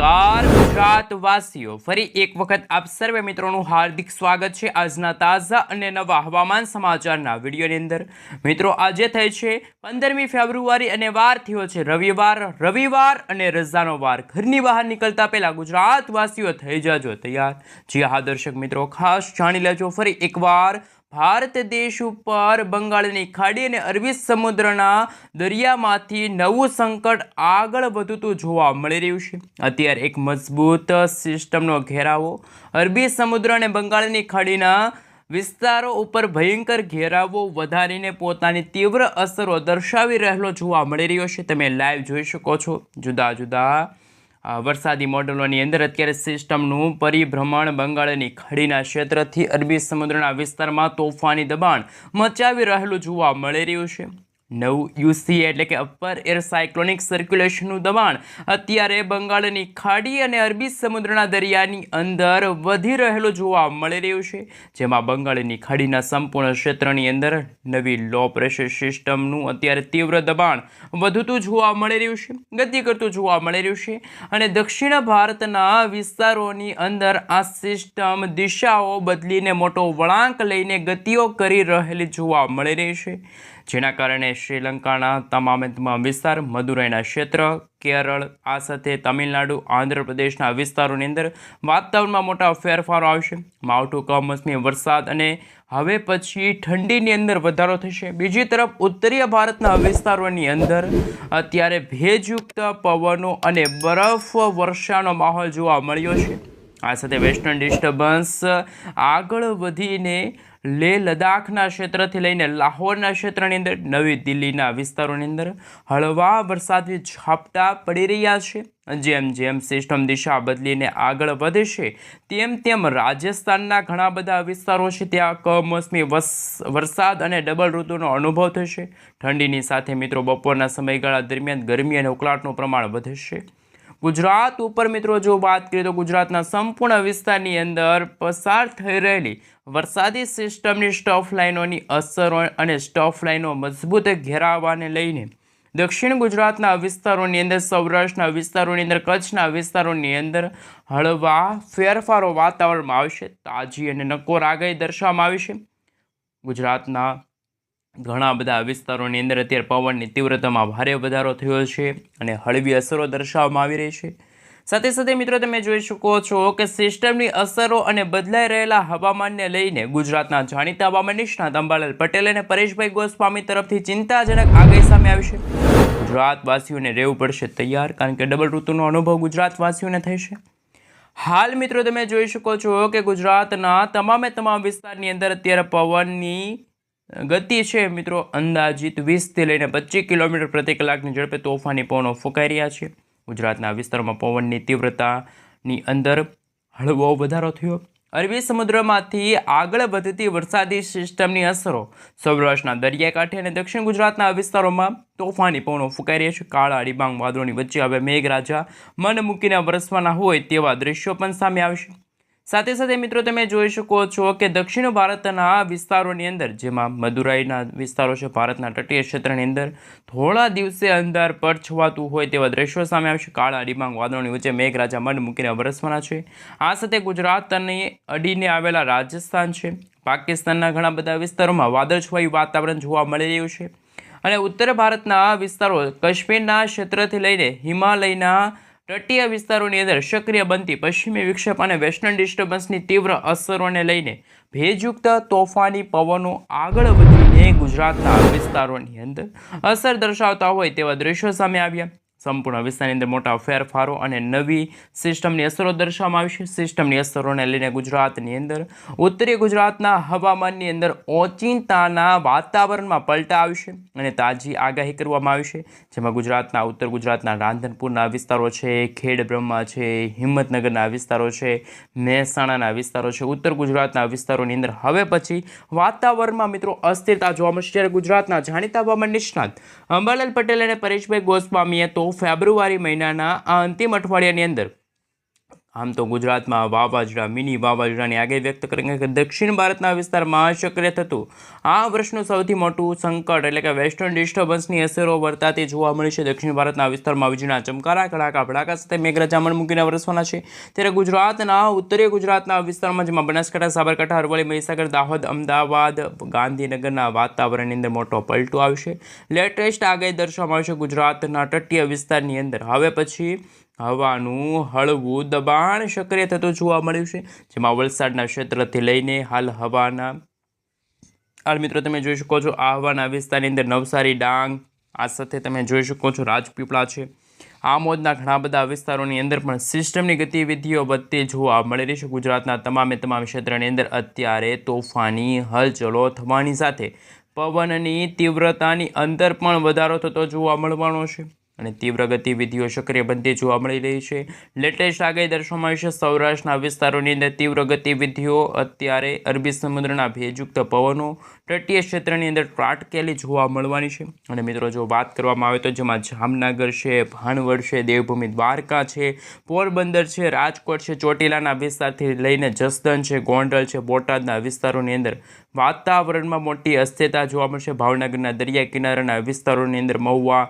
નમસ્કાર ગુજરાતવાસીઓ, ફરી એક વખત આપ સર્વે મિત્રોનું હાર્દિક સ્વાગત છે આજના તાજા અને નવા હવામાન સમાચારના વિડીયોની અંદર। મિત્રો, આજે થઈ છે 15મી ફેબ્રુઆરી અને વાર થયો છે રવિવાર અને રજાનો વાર। ઘરની બહાર નીકળતા પહેલા ગુજરાતવાસીઓ થઈ જાજો તૈયાર। જી હા દર્શક મિત્રો, ખાસ જાણી લેજો ફરી એકવાર, ભારત દેશ ઉપર બંગાળની ખાડી અને અરબી સમુદ્રના દરિયામાંથી નવું સંકટ આગળ વધતું જોવા મળી રહ્યું છે। અત્યારે એક મજબૂત સિસ્ટમનો ઘેરાવો અરબી સમુદ્ર અને બંગાળની ખાડીના વિસ્તારો ઉપર ભયંકર ઘેરાવો વધારીને પોતાની તીવ્ર અસરો દર્શાવી રહેલો જોવા મળી રહ્યો છે। તમે લાઈવ જોઈ શકો છો જુદા જુદા વરસાદી મોડલોની અંદર અત્યારે સિસ્ટમનું પરિભ્રમણ બંગાળની ખાડીના ક્ષેત્રથી અરબી સમુદ્રના વિસ્તારમાં તોફાની દબાણ મચાવી રહેલું જોવા મળી રહ્યું છે। નવું યુસી એટલે કે અપર એર સાયક્લોનિક સર્ક્યુલેશનનું દબાણ અત્યારે બંગાળની ખાડી અને અરબી સમુદ્રના દરિયાની અંદર વધી રહેલું જોવા મળી રહ્યું છે, જેમાં બંગાળની ખાડીના સંપૂર્ણ ક્ષેત્રની અંદર નવી લો પ્રેશર સિસ્ટમનું અત્યારે તીવ્ર દબાણ વધતું જોવા મળી રહ્યું છે, ગતિ કરતું જોવા મળી રહ્યું છે। અને દક્ષિણ ભારતના વિસ્તારોની અંદર આ સિસ્ટમ દિશાઓ બદલીને મોટો વળાંક લઈને ગતિઓ કરી રહેલી જોવા મળી રહી છે, જેના કારણે શ્રીલંકાના તમામ વિસ્તાર, મદુરાઈના ક્ષેત્ર, કેરળ, આ સાથે તમિલનાડુ, આંધ્રપ્રદેશના વિસ્તારોની અંદર વાતાવરણમાં મોટા ફેરફારો આવશે। માવઠું, કમોસમી વરસાદ અને હવે પછી ઠંડીની અંદર વધારો થશે। બીજી તરફ ઉત્તરીય ભારતના વિસ્તારોની અંદર અત્યારે ભેજયુક્ત પવનો અને બરફ વર્ષાનો માહોલ જોવા મળ્યો છે। આ સાથે વેસ્ટર્ન ડિસ્ટર્બન્સ આગળ વધીને લેહ લદ્દાખના ક્ષેત્રથી લઈને લાહોરના ક્ષેત્રની અંદર, નવી દિલ્હીના વિસ્તારોની અંદર હળવા વરસાદી ઝાપટા પડી રહ્યા છે। જેમ જેમ સિસ્ટમ દિશા બદલીને આગળ વધશે તેમ તેમ રાજસ્થાનના ઘણા બધા વિસ્તારો છે ત્યાં કમોસમી વરસાદ અને ડબલ ઋતુનો અનુભવ થશે। ઠંડીની સાથે મિત્રો બપોરના સમયગાળા દરમિયાન ગરમી અને ઉકળાટનું પ્રમાણ વધશે। ગુજરાત ઉપર મિત્રો જો વાત કરીએ તો ગુજરાતના સંપૂર્ણ વિસ્તારની અંદર પસાર થઈ રહેલી વરસાદી સિસ્ટમની સ્ટફ લાઇનોની અસરો અને સ્ટફ લાઇનો મજબૂત ઘેરાવાને લઈને દક્ષિણ ગુજરાતના વિસ્તારોની અંદર, સૌરાષ્ટ્રના વિસ્તારોની અંદર, કચ્છના વિસ્તારોની અંદર હળવા ફેરફારો વાતાવરણમાં આવશે। તાજી અને નક્કોર આગાહી દર્શાવવામાં આવી છે। ગુજરાતના ઘણા બધા વિસ્તારોની અંદર અત્યારે પવનની તીવ્રતામાં ભારે વધારો થયો છે અને હળવી અસરો દર્શાવવામાં આવી રહી છે। સાથે સાથે મિત્રો તમે જોઈ શકો છો કે સિસ્ટમની અસરો અને બદલાઈ રહેલા હવામાનને લઈને ગુજરાતના જાણીતા હવામાન નિષ્ણાત અંબાલાલ પટેલ અને પરેશભાઈ ગોસ્વામી તરફથી ચિંતાજનક આગાહી સામે આવી છે। ગુજરાતવાસીઓને રહેવું પડશે તૈયાર, કારણ કે ડબલ ઋતુનો અનુભવ ગુજરાતવાસીઓને થશે। હાલ મિત્રો તમે જોઈ શકો છો કે ગુજરાતના તમામ વિસ્તારની અંદર અત્યારે પવનની ગતિ છે મિત્રો અંદાજિત 20થી લઈને 25 કિલોમીટર પ્રતિ કલાકની ઝડપે તોફાની પવનો ફૂંકાઈ રહ્યા છે। ગુજરાતના વિસ્તારોમાં પવનની તીવ્રતાની અંદર હળવો વધારો થયો। અરબી સમુદ્રમાંથી આગળ વધતી વરસાદી સિસ્ટમની અસરો સૌરાષ્ટ્રના દરિયાકાંઠે અને દક્ષિણ ગુજરાતના વિસ્તારોમાં તોફાની પવનો ફૂંકાઈ રહ્યા છે। કાળા ડિબાંગ વાદળોની વચ્ચે હવે મેઘરાજા મન મૂકીને વરસવાના હોય તેવા દ્રશ્યો પણ સામે આવશે। સાથે સાથે મિત્રો તમે જોઈ શકો છો કે દક્ષિણ ભારતના વિસ્તારોની અંદર, જેમાં મદુરાઈના વિસ્તારો છે, ભારતના તટીય ક્ષેત્રની અંદર થોડા દિવસે અંધારપટ છવાતું હોય તેવા દ્રશ્યો સામે આવશે। કાળા ડિબાંગ વાદળોની વચ્ચે મેઘરાજા મન મૂકીને વરસવાના છે। આ સાથે ગુજરાતને અડીને આવેલા રાજસ્થાન છે, પાકિસ્તાનના ઘણા બધા વિસ્તારોમાં વાદળછવાયું વાતાવરણ જોવા મળી રહ્યું છે અને ઉત્તર ભારતના વિસ્તારો, કાશ્મીરના ક્ષેત્રથી લઈને હિમાલયના તટીય વિસ્તારોની અંદર સક્રિય બનતી પશ્ચિમી વિક્ષેપ અને વેસ્ટર્ન ડિસ્ટર્બન્સની તીવ્ર અસરોને લઈને ભેજયુક્ત તોફાની પવનો આગળ વધીને ગુજરાતના વિસ્તારોની અંદર અસર દર્શાવતા હોય તેવા દ્રશ્યો સામે આવ્યા। સંપૂર્ણ વિસ્તારની અંદર મોટા ફેરફારો અને નવી સિસ્ટમની અસરો દર્શાવવામાં આવી છે। સિસ્ટમની અસરોને લઈને ગુજરાતની અંદર ઉત્તરીય ગુજરાતના હવામાનની અંદર ઓચિંતાના વાતાવરણમાં પલટા આવશે અને તાજી આગાહી કરવામાં આવી છે, જેમાં ગુજરાતના ઉત્તર ગુજરાતના રાંધનપુરના વિસ્તારો છે, ખેડબ્રહ્મા છે, હિંમતનગરના વિસ્તારો છે, મહેસાણાના વિસ્તારો છે, ઉત્તર ગુજરાતના વિસ્તારોની અંદર હવે પછી વાતાવરણમાં મિત્રો અસ્થિરતા જોવા મળશે। જ્યારે ગુજરાતના જાણીતા હવામાન નિષ્ણાત અંબાલાલ પટેલ અને પરેશભાઈ ગોસ્વામીએ તો ફેબ્રુઆરી મહિનાના આ અંતિમ અઠવાડિયાની અંદર આમ તો ગુજરાતમાં વાવાઝોડા મિની વાવાઝોડાની આગાહી વ્યક્ત કરીને કે દક્ષિણ ભારતના વિસ્તારમાં સક્રિય થતું આ વર્ષનું સૌથી મોટું સંકટ એટલે કે વેસ્ટર્ન ડિસ્ટર્બન્સની અસરો વર્તાતી જોવા મળી છે. દક્ષિણ ભારતના વિસ્તારમાં વીજળીના ચમકારા કડાકા ભડાકા સાથે મેઘરાજામણ મૂકીને વરસવાના છે. ત્યારે ગુજરાતના ઉત્તરીય ગુજરાતના વિસ્તારમાં જેમાં બનાસકાંઠા, સાબરકાંઠા, અરવલ્લી, મહીસાગર, દાહોદ, અમદાવાદ, ગાંધીનગરના વાતાવરણની અંદર મોટો પલટો આવશે. લેટેસ્ટ આગાહી દર્શાવવામાં આવશે ગુજરાતના તટીય વિસ્તારની અંદર હવે પછી હવાનું હળવું દબાણ સક્રિય થતું જોવા મળ્યું છે. જેમાં વલસાડના ક્ષેત્રથી લઈને હાલ મિત્રો તમે જોઈ શકો છો આ હવાના વિસ્તારની અંદર નવસારી, ડાંગ, આ સાથે તમે જોઈ શકો છો રાજપીપળા છે. આમોદના ઘણા બધા વિસ્તારોની અંદર પણ સિસ્ટમની ગતિવિધિઓ વધતી જોવા મળી રહી છે. ગુજરાતના તમામ ક્ષેત્રની અંદર અત્યારે તોફાની હલચલો થવાની સાથે પવનની તીવ્રતાની અંદર પણ વધારો થતો જોવા મળવાનો છે અને તીવ્ર ગતિવિધિઓ સક્રિય બનતી જોવા મળી રહી છે. લેટેસ્ટ આગાહી દર્શાવવામાં આવી છે સૌરાષ્ટ્રના વિસ્તારોની અંદર તીવ્ર ગતિવિધિઓ અત્યારે અરબી સમુદ્રના ભેજયુક્ત પવનો તટીય ક્ષેત્રની અંદર ત્રાટકેલી જોવા મળવાની છે. અને મિત્રો જો વાત કરવામાં આવે તો જેમાં જામનગર છે, ભાણવડ છે, દેવભૂમિ દ્વારકા છે, પોરબંદર છે, રાજકોટ છે, ચોટીલાના વિસ્તારથી લઈને જસદણ છે, ગોંડલ છે, બોટાદના વિસ્તારોની અંદર વાતાવરણમાં મોટી અસ્થિરતા જોવા મળશે. ભાવનગરના દરિયા કિનારાના વિસ્તારોની અંદર મહુવા,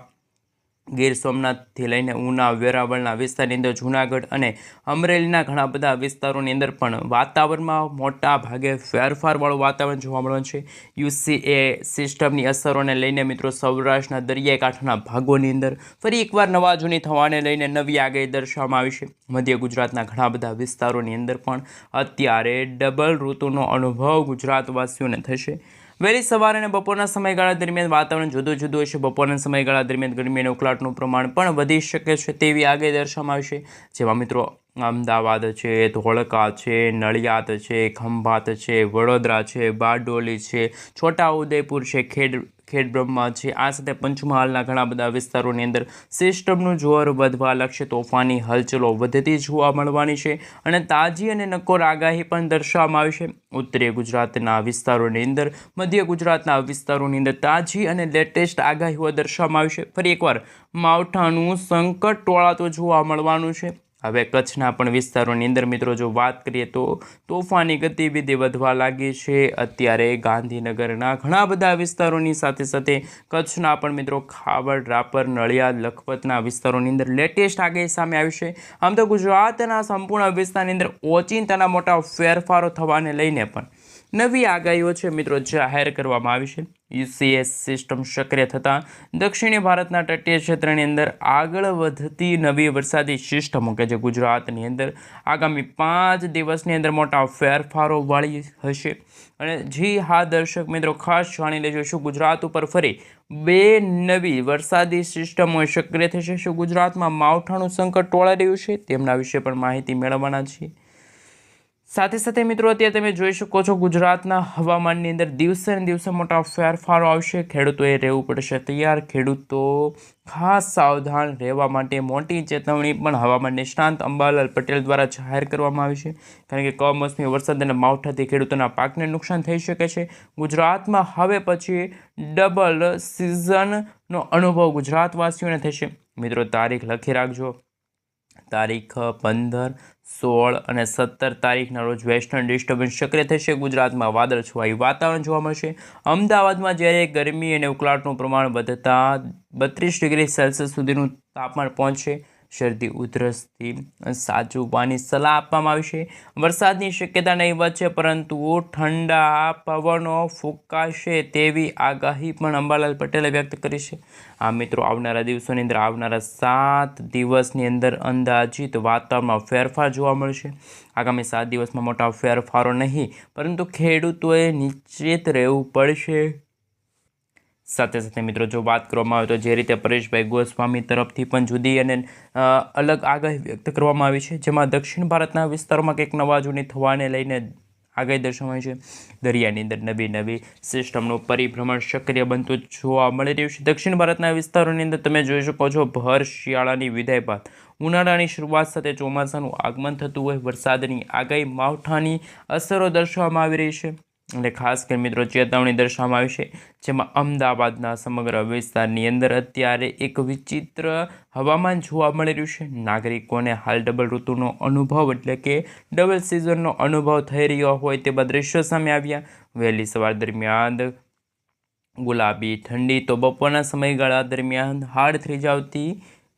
ગીર સોમનાથથી લઈને ઉના, વેરાવળના વિસ્તારની અંદર જૂનાગઢ અને અમરેલીના ઘણા બધા વિસ્તારોની અંદર પણ વાતાવરણમાં મોટા ભાગે ફેરફારવાળું વાતાવરણ જોવા મળવાનું છે. યુસીએ સિસ્ટમની અસરોને લઈને મિત્રો સૌરાષ્ટ્રના દરિયાઈ કાંઠાના ભાગોની અંદર ફરી એકવાર નવા જૂની થવાને લઈને નવી આગાહી દર્શાવવામાં આવી છે. મધ્ય ગુજરાતના ઘણા બધા વિસ્તારોની અંદર પણ અત્યારે ડબલ ઋતુનો અનુભવ ગુજરાતવાસીઓને થશે. વહેલી સવારે અને બપોરના સમયગાળા દરમિયાન વાતાવરણ જુદું જુદું હશે. બપોરના સમયગાળા દરમિયાન ગરમી અને ઉકળાટનું પ્રમાણ પણ વધી શકે છે તેવી આગાહી દર્શાવવામાં આવશે. જેમાં મિત્રો અમદાવાદ છે, ધોળકા છે, નડિયાદ છે, ખંભાત છે, વડોદરા છે, બારડોલી છે, છોટાઉદેપુર છે, ખેડબ્રહ્મા છે, આ સાથે પંચમહાલના ઘણા બધા વિસ્તારોની અંદર સિસ્ટમનું જોર વધવા લાગશે. તોફાની હલચલો વધતી જોવા મળવાની છે અને તાજી અને નક્કોર આગાહી પણ દર્શાવવામાં આવી છે. ઉત્તરીય ગુજરાતના વિસ્તારોની અંદર, મધ્ય ગુજરાતના વિસ્તારોની અંદર તાજી અને લેટેસ્ટ આગાહીઓ દર્શાવવામાં આવી છે. ફરી એકવાર માવઠાનું સંકટ ટોળાતું જોવા મળવાનું છે. હવે કચ્છના પણ વિસ્તારોની અંદર મિત્રો જો વાત કરીએ તો તોફાની ગતિવિધિ વધવા લાગી છે. અત્યારે ગાંધીનગરના ઘણા બધા વિસ્તારોની સાથે સાથે કચ્છના પણ મિત્રો ખાવડ, રાપર, નડિયાદ, લખપતના વિસ્તારોની અંદર લેટેસ્ટ આગાહી સામે આવી છે. આમ તો ગુજરાતના સંપૂર્ણ વિસ્તારની અંદર ઓચિંતાના મોટા ફેરફારો થવાને લઈને પણ નવી આગાહીઓ છે મિત્રો જાહેર કરવામાં આવી છે. યુસીએસ સિસ્ટમ સક્રિય થતાં દક્ષિણી ભારતના તટીય ક્ષેત્રની અંદર આગળ વધતી નવી વરસાદી સિસ્ટમો કે જે ગુજરાતની અંદર આગામી 5 દિવસની અંદર મોટા ફેરફારો વાળી હશે. અને જી હા દર્શક મિત્રો ખાસ જાણી લેજો, શું ગુજરાત ઉપર ફરી 2 નવી વરસાદી સિસ્ટમો સક્રિય થશે? શું ગુજરાતમાં માવઠાનું સંકટ ટોળાઈ રહ્યું છે? તેમના વિશે પણ માહિતી મેળવવાના છીએ. સાથે સાથે મિત્રો અત્યારે તમે જોઈ શકો છો ગુજરાતના હવામાનની અંદર દિવસે ને દિવસે મોટા ફેરફારો આવશે. ખેડૂતોએ રહેવું પડશે તૈયાર. ખેડૂતો ખાસ સાવધાન રહેવા માટે મોટી ચેતવણી પણ હવામાન નિષ્ણાંત અંબાલાલ પટેલ દ્વારા જાહેર કરવામાં આવી છે. કારણ કે કમોસમી વરસાદ અને માવઠાથી ખેડૂતોના પાકને નુકસાન થઈ શકે છે. ગુજરાતમાં હવે પછી ડબલ સિઝનનો અનુભવ ગુજરાતવાસીઓને થશે. મિત્રો તારીખ લખી રાખજો. તારીખ 15, 16 અને 17 તારીખના રોજ વેસ્ટર્ન ડિસ્ટર્બન્સ સક્રિય થશે. ગુજરાતમાં વાદળછવાયું વાતાવરણ જોવા મળશે. અમદાવાદમાં જ્યારે ગરમી અને ઉકળાટનું પ્રમાણ વધતા 32 ડિગ્રી સેલ્સિયસ સુધીનું તાપમાન પહોંચશે. શરદી ઉધરસથી સાચવવાની સલાહ આપવામાં આવી છે. વરસાદની શક્યતા નહીવત છે પરંતુ ઠંડા પવનો ફૂંકાશે તેવી આગાહી પણ અંબાલાલ પટેલે વ્યક્ત કરી છે. આ મિત્રો આવનારા દિવસોની અંદર આવનારા 7 દિવસની અંદર અંદાજિત વાતાવરણમાં ફેરફાર જોવા મળશે. આગામી 7 દિવસમાં મોટા ફેરફારો નહીં પરંતુ ખેડૂતોએ નિશ્ચિત રહેવું પડશે. સાથે સાથે મિત્રો જો વાત કરવામાં આવે તો જે રીતે પરેશભાઈ ગોસ્વામી તરફથી પણ જુદી અને અલગ આગાહી વ્યક્ત કરવામાં આવી છે, જેમાં દક્ષિણ ભારતના વિસ્તારોમાં કંઈક નવા જૂની થવાને લઈને આગાહી દર્શાવાઈ છે. દરિયાની અંદર નવી સિસ્ટમનું પરિભ્રમણ સક્રિય બનતું જોવા મળી રહ્યું છે. દક્ષિણ ભારતના વિસ્તારોની અંદર તમે જોઈ શકો છો ભર શિયાળાની વિદાય બાદ ઉનાળાની શરૂઆત સાથે ચોમાસાનું આગમન થતું હોય. વરસાદની આગાહી માવઠાની અસરો દર્શાવવામાં આવી રહી છે. અને ખાસ કરીને મિત્રો ચેતવણી દર્શાવવામાં આવી છે, જેમાં અમદાવાદના સમગ્ર વિસ્તારની અંદર અત્યારે એક વિચિત્ર હવામાન જોવા મળી રહ્યું છે. નાગરિકોને હાલ ડબલ ઋતુનો અનુભવ એટલે કે ડબલ સિઝનનો અનુભવ થઈ રહ્યો હોય તેવા દ્રશ્યો સામે આવ્યા. વહેલી સવાર દરમિયાન ગુલાબી ઠંડી તો બપોરના સમયગાળા દરમિયાન હાડ થીજાવતી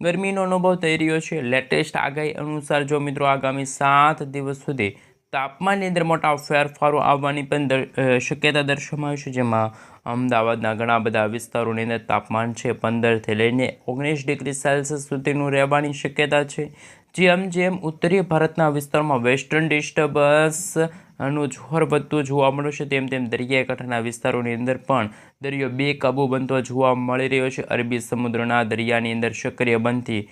ગરમીનો અનુભવ થઈ રહ્યો છે. લેટેસ્ટ આગાહી અનુસાર જો મિત્રો આગામી 7 દિવસ સુધી તાપમાનની અંદર મોટા ફેરફારો આવવાની પણ શક્યતા દર્શાવવામાં આવી છે, જેમાં અમદાવાદના ઘણા બધા વિસ્તારોની અંદર તાપમાન છે 15થી લઈને 19 ડિગ્રી સેલ્સિયસ સુધીનું રહેવાની શક્યતા છે. જેમ ઉત્તરીય ભારતના વિસ્તારોમાં વેસ્ટર્ન ડિસ્ટર્બન્સનું જોર વધતું જોવા મળ્યું છે, તેમ દરિયાઈ કાંઠાના વિસ્તારોની અંદર પણ દરિયો બેકાબૂ બનતો જોવા મળી રહ્યો છે. અરબી સમુદ્રના દરિયાની અંદર સક્રિય બનતી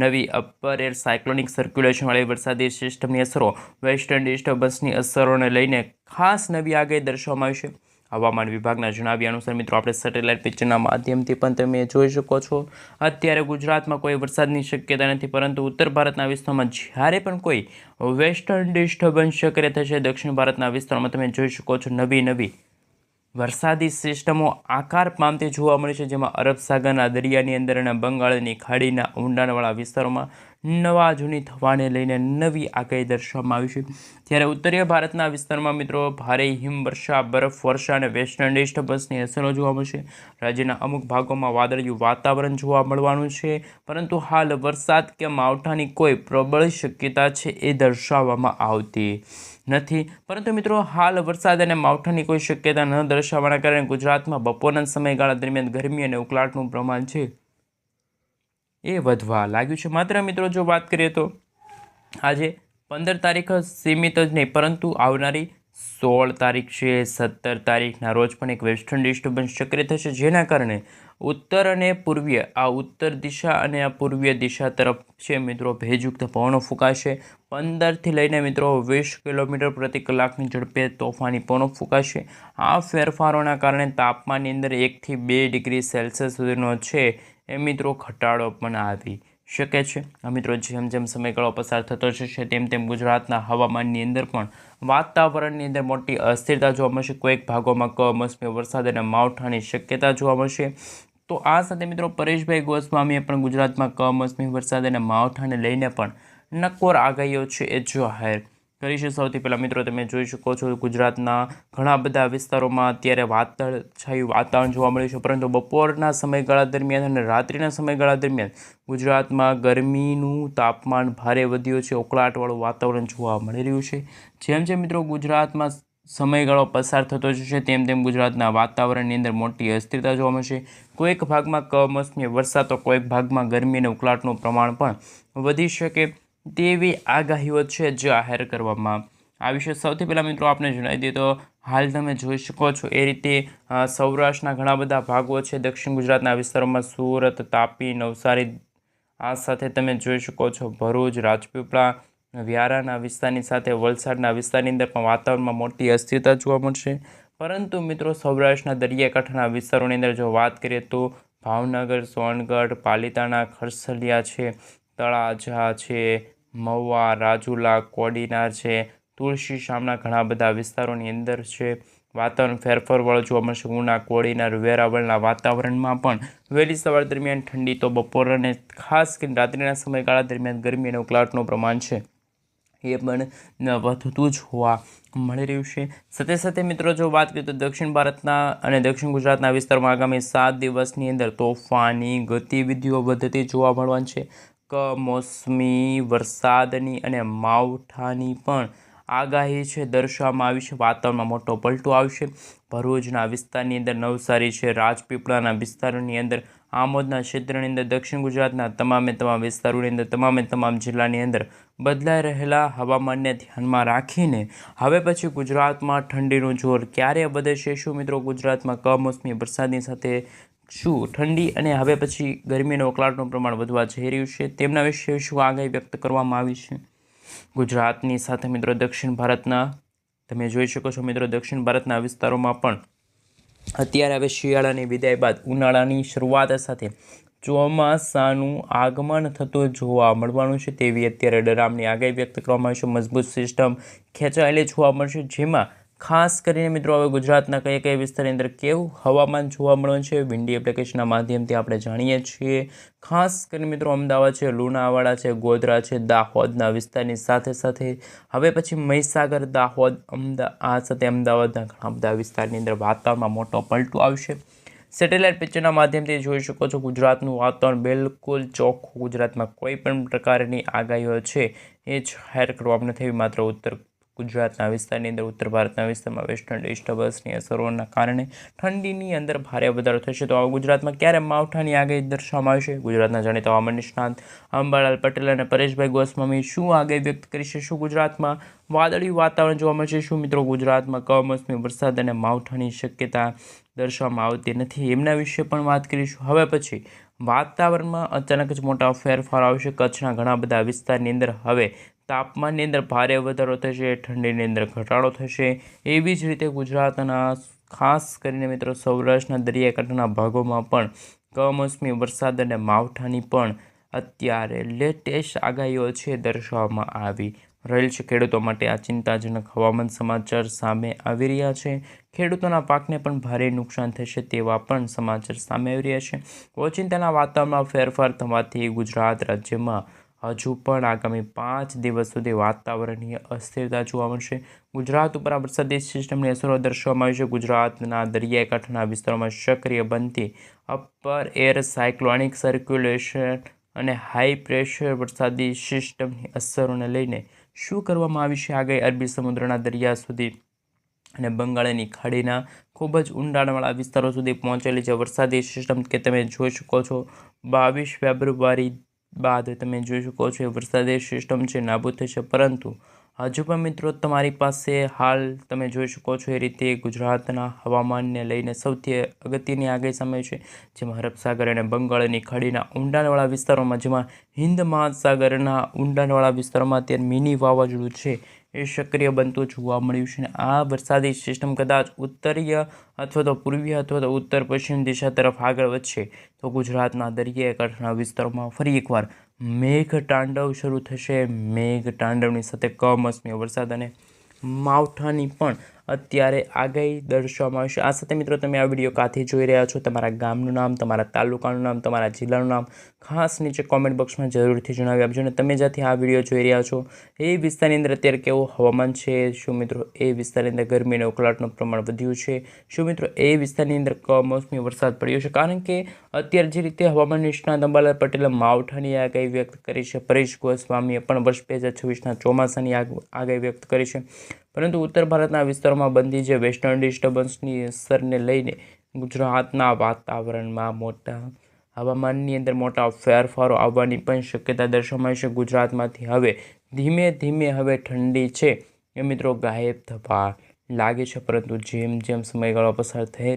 નવી અપર એર સાયક્લોનિક સર્ક્યુલેશનવાળી વરસાદી સિસ્ટમની અસરો, વેસ્ટર્ન ડિસ્ટર્બન્સની અસરોને લઈને ખાસ નવી આગાહી દર્શાવવામાં આવી છે. હવામાન વિભાગના જણાવ્યા અનુસાર મિત્રો આપણે સેટેલાઇટ પિક્ચરના માધ્યમથી પણ તમે જોઈ શકો છો, અત્યારે ગુજરાતમાં કોઈ વરસાદની શક્યતા નથી, પરંતુ ઉત્તર ભારતના વિસ્તારોમાં જ્યારે પણ કોઈ વેસ્ટર્ન ડિસ્ટર્બન્સ સક્રિય થશે, દક્ષિણ ભારતના વિસ્તારોમાં તમે જોઈ શકો છો નવી વરસાદી સિસ્ટમો આકાર પામતી જોવા મળી છે, જેમાં અરબ સાગરના દરિયાની અંદર અને બંગાળની ખાડીના ઊંડાણવાળા વિસ્તારોમાં નવા જૂની થવાને લઈને નવી આગાહી દર્શાવવામાં આવી છે. ત્યારે ઉત્તરીય ભારતના વિસ્તારમાં મિત્રો ભારે હિમવર્ષા, બરફ વર્ષા અને વેસ્ટર્ન ડિસ્ટર્બન્સની અસરો જોવા મળશે. રાજ્યના અમુક ભાગોમાં વાદળિયું વાતાવરણ જોવા મળવાનું છે, પરંતુ હાલ વરસાદ કે માવઠાની કોઈ પ્રબળ શક્યતા છે એ દર્શાવવામાં આવતી નથી. પરંતુ મિત્રો હાલ વરસાદ અને માવઠાની કોઈ શક્યતા ન દર્શાવવાના કારણે ગુજરાતમાં બપોરના સમયગાળા દરમિયાન ગરમી અને ઉકળાટનું પ્રમાણ છે એ વધવા લાગ્યું છે. માત્ર મિત્રો જો વાત કરીએ તો આજે 15 તારીખ સીમિત જ નહીં, પરંતુ આવનારી 16 તારીખ છે, 17 તારીખના રોજ પણ એક વેસ્ટર્ન ડિસ્ટર્બન્સ સક્રિય થશે, જેના કારણે ઉત્તર અને પૂર્વીય ઉત્તર દિશા અને આ પૂર્વીય દિશા તરફ છે મિત્રો ભેજયુક્ત પવનો ફૂંકાશે. 15થી લઈને મિત્રો 20 કિલોમીટર પ્રતિ કલાકની ઝડપે તોફાની પવનો ફૂંકાશે. આ ફેરફારોના કારણે તાપમાનની અંદર 1થી 2 ડિગ્રી સેલ્સિયસ સુધીનો છે એ મિત્રો ઘટાડો પણ આવી શકે છે. મિત્રો જેમ સમયગાળો પસાર થતો જશે તેમ ગુજરાતના હવામાનની અંદર પણ વાતાવરણની અંદર મોટી અસ્થિરતા જોવા મળશે. કોઈક ભાગોમાં કમોસમી વરસાદ અને માવઠાની શક્યતા જોવા મળશે. તો આ સાથે મિત્રો પરેશભાઈ ગોસ્વામીએ પણ ગુજરાતમાં કમોસમી વરસાદ અને માવઠાને લઈને પણ નક્કોર આગાહીઓ છે એ જાહેર કરી છે. સૌથી પહેલાં મિત્રો તમે જોઈ શકો છો ગુજરાતના ઘણા બધા વિસ્તારોમાં અત્યારે વાદળછાયું વાતાવરણ જોવા મળ્યું છે, પરંતુ બપોરના સમયગાળા દરમિયાન અને રાત્રિના સમયગાળા દરમિયાન ગુજરાતમાં ગરમીનું તાપમાન ભારે વધ્યું છે, ઉકળાટવાળું વાતાવરણ જોવા મળી રહ્યું છે. જેમ મિત્રો ગુજરાતમાં સમયગાળો પસાર થતો જશે તેમ ગુજરાતના વાતાવરણની અંદર મોટી અસ્થિરતા જોવા મળશે. કોઈક ભાગમાં કમોસમી વરસાદ તો કોઈક ભાગમાં ગરમી અને ઉકળાટનું પ્રમાણ પણ વધી શકે તેવી આગાહીઓ છે જાહેર કરવામાં આવી છે. સૌથી પહેલાં મિત્રો આપણે જણાવી દઈએ તો હાલ તમે જોઈ શકો છો એ રીતે સૌરાષ્ટ્રના ઘણા બધા ભાગો છે, દક્ષિણ ગુજરાતના વિસ્તારોમાં સુરત, તાપી, નવસારી, આ સાથે તમે જોઈ શકો છો ભરૂચ, રાજપીપળા, વ્યારાના વિસ્તારની સાથે વલસાડના વિસ્તારની અંદર પણ વાતાવરણમાં મોટી અસ્થિરતા જોવા મળશે. પરંતુ મિત્રો સૌરાષ્ટ્રના દરિયાકાંઠાના વિસ્તારોની અંદર જો વાત કરીએ તો ભાવનગર, સોનગઢ, પાલિતાણા, ખરસલિયા છે, તળાજા છે, મહુવા, રાજુલા, કોડીનાર છે, તુલસી શામના ઘણા બધા વિસ્તારોની અંદર છે વાતાવરણ ફેરફારવાળું જોવા મળશે. ઉના, કોડીનાર, વેરાવળના વાતાવરણમાં પણ વહેલી સવાર દરમિયાન ઠંડી તો બપોર અને ખાસ કરીને રાત્રિના સમયગાળા દરમિયાન ગરમી અને ઉકળાટનું પ્રમાણ છે એ પણ વધતું જોવા મળી રહ્યું છે. સાથે મિત્રો જો વાત કરીએ તો દક્ષિણ ભારતના અને દક્ષિણ ગુજરાતના વિસ્તારમાં આગામી 7 દિવસની અંદર તોફાની ગતિવિધિઓ વધતી જોવા મળવાની છે. કમોસમી વરસાદની અને માવઠાની પણ આગાહી છે દર્શાવવામાં આવી છે. વાતાવરણમાં મોટો પલટો આવશે. ભરૂચના વિસ્તારની અંદર, નવસારી છે, રાજપીપળાના વિસ્તારોની અંદર, આમોદના ક્ષેત્રની અંદર, દક્ષિણ ગુજરાતના તમામ વિસ્તારોની અંદર, તમામ જિલ્લાની અંદર બદલાઈ રહેલા હવામાનને ધ્યાનમાં રાખીને હવે પછી ગુજરાતમાં ઠંડીનું જોર ક્યારે વધશે, શું મિત્રો ગુજરાતમાં કમોસમી વરસાદની સાથે શું ઠંડી અને હવે પછી ગરમી અને ઉકળાટનું પ્રમાણ વધવા જઈ રહ્યું છે તેમના વિશે શું આગાહી વ્યક્ત કરવામાં આવી છે. ગુજરાતની સાથે મિત્રો દક્ષિણ ભારતના તમે જોઈ શકો છો મિત્રો દક્ષિણ ભારતના વિસ્તારોમાં પણ અત્યારે હવે શિયાળાની વિદાય બાદ ઉનાળાની શરૂઆત સાથે ચોમાસાનું આગમન થતું જોવા મળવાનું છે તેવી અત્યારે ડરામની આગાહી વ્યક્ત કરવામાં આવી છે. મજબૂત સિસ્ટમ ખેંચાયેલી જોવા મળશે, જેમાં ખાસ કરીને મિત્રો હવે ગુજરાતના કયા કયા વિસ્તારની અંદર કેવું હવામાન જોવા મળવાનું છે વિન્ડી એપ્લિકેશનના માધ્યમથી આપણે જાણીએ છીએ. ખાસ કરીને મિત્રો અમદાવાદ છે, લુણાવાડા છે, ગોધરા છે, દાહોદના વિસ્તારની સાથે સાથે હવે પછી મહીસાગર, દાહોદ, અમદાવાદના ઘણા બધા વિસ્તારની અંદર વાતાવરણમાં મોટો પલટો આવશે. સેટેલાઇટ પિક્ચરના માધ્યમથી જોઈ શકો છો ગુજરાતનું વાતાવરણ બિલકુલ ચોખ્ખું. ગુજરાતમાં કોઈ પણ પ્રકારની આગાહીઓ છે એ જાહેર કરવામાં નથી આવી. માત્ર ઉત્તર ગુજરાતના વિસ્તારની અંદર, ઉત્તર ભારતના વિસ્તારમાં વેસ્ટર્ન ડિસ્ટર્બન્સની અસરોના કારણે ઠંડીની અંદર ભારે વધારો થશે. તો ગુજરાતમાં ક્યારે માવઠાની આગાહી દર્શાવવામાં આવશે? ગુજરાતના જાણીતા હવામાન નિષ્ણાત અંબાલાલ પટેલ અને પરેશભાઈ ગોસ્વામી શું આગાહી વ્યક્ત કરી છે? શું ગુજરાતમાં વાદળિયું વાતાવરણ જોવા મળશે? શું મિત્રો ગુજરાતમાં કમોસમી વરસાદ અને માવઠાની શક્યતા દર્શાવવામાં આવતી નથી? એમના વિશે પણ વાત કરીશું. હવે પછી વાતાવરણમાં અચાનક જ મોટા ફેરફાર આવશે. કચ્છના ઘણા બધા વિસ્તારની અંદર હવે તાપમાનની અંદર ભારે વધારો થશે, ઠંડીની અંદર ઘટાડો થશે. એવી જ રીતે ગુજરાતના ખાસ કરીને મિત્રો સૌરાષ્ટ્રના દરિયાકાંઠાના ભાગોમાં પણ કમોસમી વરસાદ અને માવઠાની પણ અત્યારે લેટેસ્ટ આગાહીઓ છે દર્શાવવામાં આવી રહેલ છે. ખેડૂતો માટે આ ચિંતાજનક હવામાન સમાચાર સામે આવી રહ્યા છે. ખેડૂતોના પાકને પણ ભારે નુકસાન થશે તેવા પણ સમાચાર સામે આવી રહ્યા છે. ઓચિંતાના વાતાવરણમાં ફેરફાર થવાથી ગુજરાત રાજ્યમાં હજુ પણ આગામી 5 દિવસ સુધી વાતાવરણીય અસ્થિરતા જોવા મળશે. ગુજરાત ઉપર આ વરસાદી સિસ્ટમની અસરો દર્શાવવામાં આવી છે. ગુજરાતના દરિયાકાંઠાના વિસ્તારોમાં સક્રિય બનતી અપર એર સાયક્લોનિક સર્ક્યુલેશન અને હાઈ પ્રેશર વરસાદી સિસ્ટમની અસરોને લઈને શું કરવામાં આવી છે આગાહી? અરબી સમુદ્રના દરિયા સુધી અને બંગાળની ખાડીના ખૂબ જ ઊંડાણવાળા વિસ્તારો સુધી પહોંચેલી છે વરસાદી સિસ્ટમ કે તમે જોઈ શકો છો 22 ફેબ્રુઆરી બાદ તમે જોઈ શકો છો એ વરસાદી સિસ્ટમ છે નાબૂદ થશે. પરંતુ હજુ પણ મિત્રો તમારી પાસે હાલ તમે જોઈ શકો છો એ રીતે ગુજરાતના હવામાનને લઈને સૌથી અગત્યની આગાહી સામે છે, જેમાં અરબ સાગર અને બંગાળની ખાડીના ઊંડાણવાળા વિસ્તારોમાં, જેમાં હિન્દ મહાસાગરના ઊંડાણવાળા વિસ્તારોમાં અત્યારે મિની વાવાઝોડું છે એ સક્રિય બનતું જોવા મળ્યું છે. અને આ વરસાદી સિસ્ટમ કદાચ ઉત્તરીય અથવા તો પૂર્વીય અથવા તો ઉત્તર પશ્ચિમ દિશા તરફ આગળ વધશે તો ગુજરાતના દરિયાકાંઠાના વિસ્તારોમાં ફરી એકવાર મેઘ તાંડવ શરૂ થશે. મેઘ તાંડવની સાથે કમોસમી વરસાદ અને માવઠાની પણ અત્યારે આગાહી દર્શાવવામાં આવશે. આ સાથે મિત્રો તમે આ વિડીયો કાથી જોઈ રહ્યા છો, તમારા ગામનું નામ, તમારા તાલુકાનું નામ, તમારા જિલ્લાનું નામ ખાસ નીચે કોમેન્ટ બોક્સમાં જરૂરથી જણાવી આપજો. અને તમે જ્યાંથી આ વિડીયો જોઈ રહ્યા છો એ વિસ્તારની અંદર અત્યારે કેવું હવામાન છે? શું મિત્રો એ વિસ્તારની અંદર ગરમી અને ઉકળાટનું પ્રમાણ વધ્યું છે? શું મિત્રો એ વિસ્તારની અંદર કમોસમી વરસાદ પડ્યો છે? કારણ કે અત્યારે જે રીતે હવામાન નિષ્ણાત અંબાલાલ પટેલે માવઠાની આગાહી વ્યક્ત કરી છે, પરેશ ગોસ્વામીએ પણ વર્ષ 2026ના ચોમાસાની આગાહી વ્યક્ત કરી છે. પરંતુ ઉત્તર ભારતના વિસ્તારોમાં બનતી જે વેસ્ટર્ન ડિસ્ટર્બન્સની અસરને લઈને ગુજરાતના વાતાવરણમાં હવામાનની અંદર મોટા ફેરફારો આવવાની પણ શક્યતા દર્શાવાય છે. ગુજરાતમાંથી હવે ધીમે ધીમે હવે ઠંડી છે એ મિત્રો ગાયબ થવા લાગે છે. પરંતુ જેમ જેમ સમયગાળો પસાર થાય